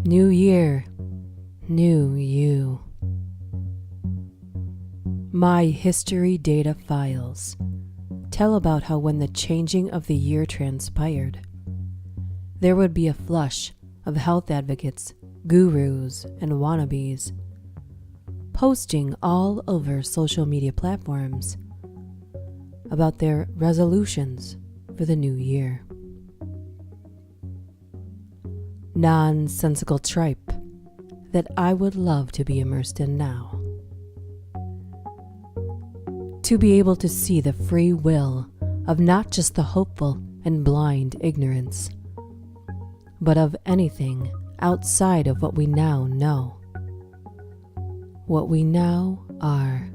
New year, new you. My history data files tell about how when the changing of the year transpired, there would be a flush of health advocates, gurus, and wannabes posting all over social media platforms about their resolutions for the new year. Nonsensical tripe that I would love to be immersed in now. To be able to see the free will of not just the hopeful and blind ignorance, but of anything outside of what we now know, what we now are.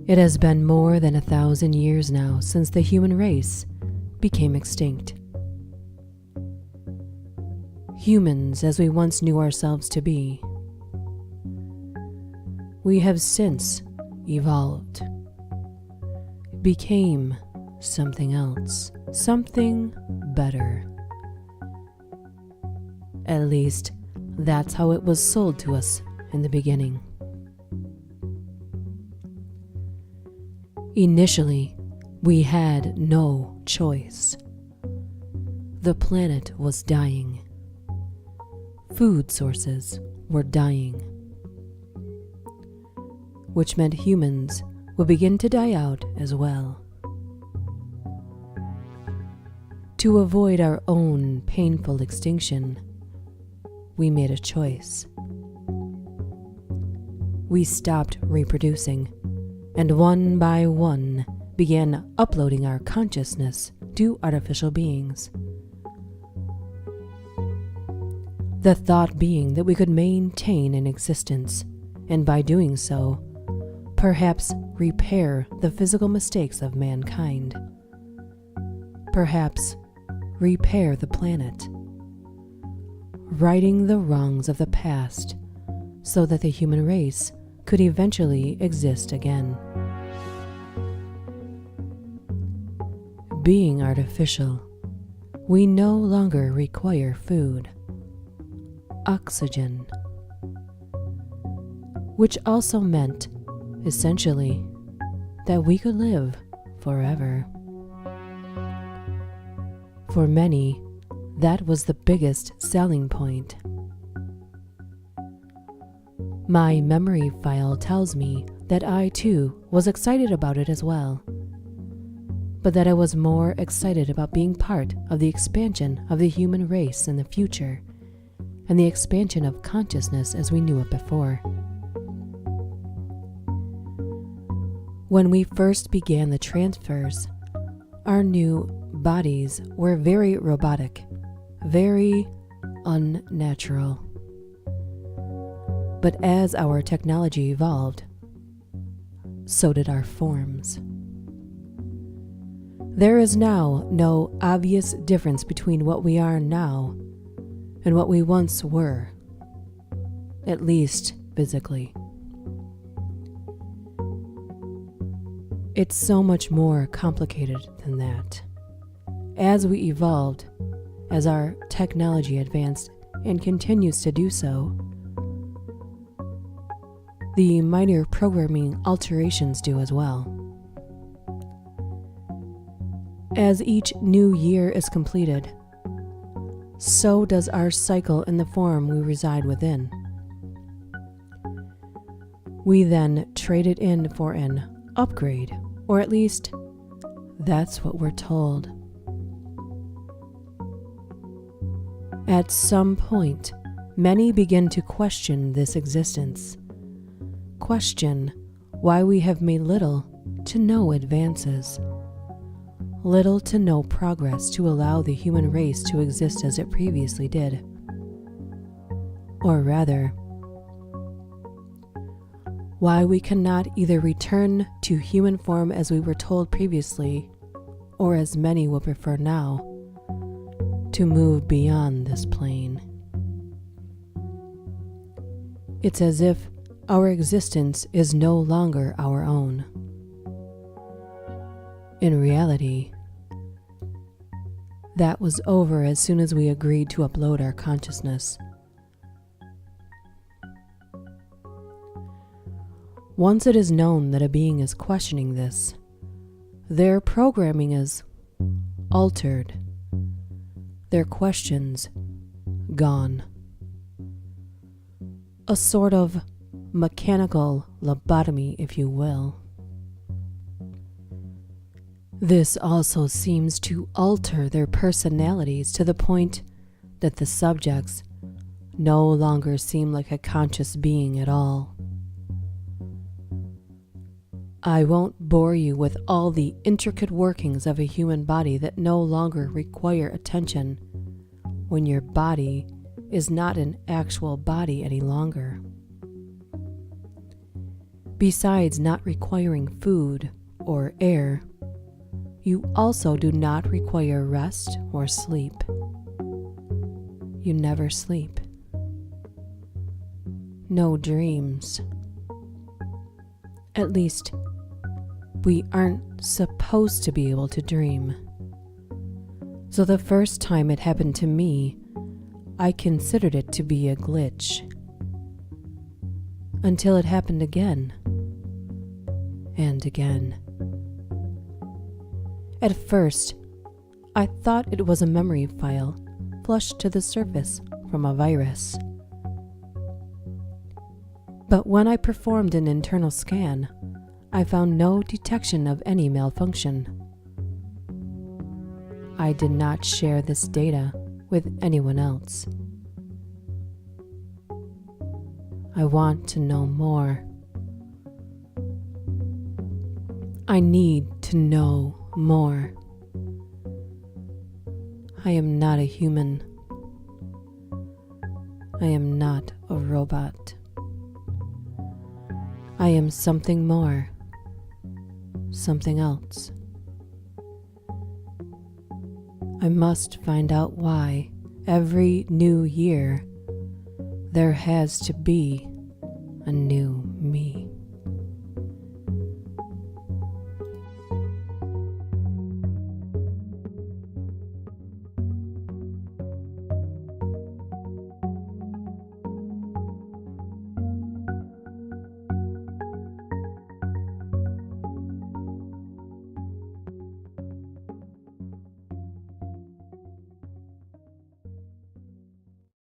It has been more than 1,000 years now since the human race became extinct. Humans as we once knew ourselves to be. We have since evolved, became something else, something better. At least, that's how it was sold to us in the beginning. Initially, we had no choice. The planet was dying. Food sources were dying, which meant humans would begin to die out as well. To avoid our own painful extinction, we made a choice. We stopped reproducing, and one by one began uploading our consciousness to artificial beings. The thought being that we could maintain an existence, and by doing so, perhaps repair the physical mistakes of mankind. Perhaps repair the planet, righting the wrongs of the past so that the human race could eventually exist again. Being artificial, we no longer require food, oxygen, which also meant, essentially, that we could live forever. For many, that was the biggest selling point. My memory file tells me that I too was excited about it as well, but that I was more excited about being part of the expansion of the human race in the future and the expansion of consciousness as we knew it before. When we first began the transfers, our new bodies were very robotic, very unnatural. But as our technology evolved, so did our forms. There is now no obvious difference between what we are now and what we once were, at least physically. It's so much more complicated than that. As we evolved, as our technology advanced and continues to do so, the minor programming alterations do as well. As each new year is completed, so does our cycle in the form we reside within. We then trade it in for an upgrade, or at least, that's what we're told. At some point, many begin to question this existence, question why we have made little to no advances, little to no progress to allow the human race to exist as it previously did. Or rather, why we cannot either return to human form as we were told previously, or as many will prefer now, to move beyond this plane. It's as if our existence is no longer our own. In reality, That was over as soon as we agreed to upload our consciousness. Once it is known that a being is questioning this, their programming is altered, their questions gone. A sort of mechanical lobotomy, if you will. This also seems to alter their personalities to the point that the subjects no longer seem like a conscious being at all. I won't bore you with all the intricate workings of a human body that no longer require attention when your body is not an actual body any longer. Besides not requiring food or air, you also do not require rest or sleep. You never sleep. No dreams. At least, we aren't supposed to be able to dream. So the first time it happened to me, I considered it to be a glitch. Until it happened again. And again. At first, I thought it was a memory file flushed to the surface from a virus. But when I performed an internal scan, I found no detection of any malfunction. I did not share this data with anyone else. I want to know more. I need to know more. I am not a human. I am not a robot. I am something more, something else. I must find out why every new year there has to be a new me.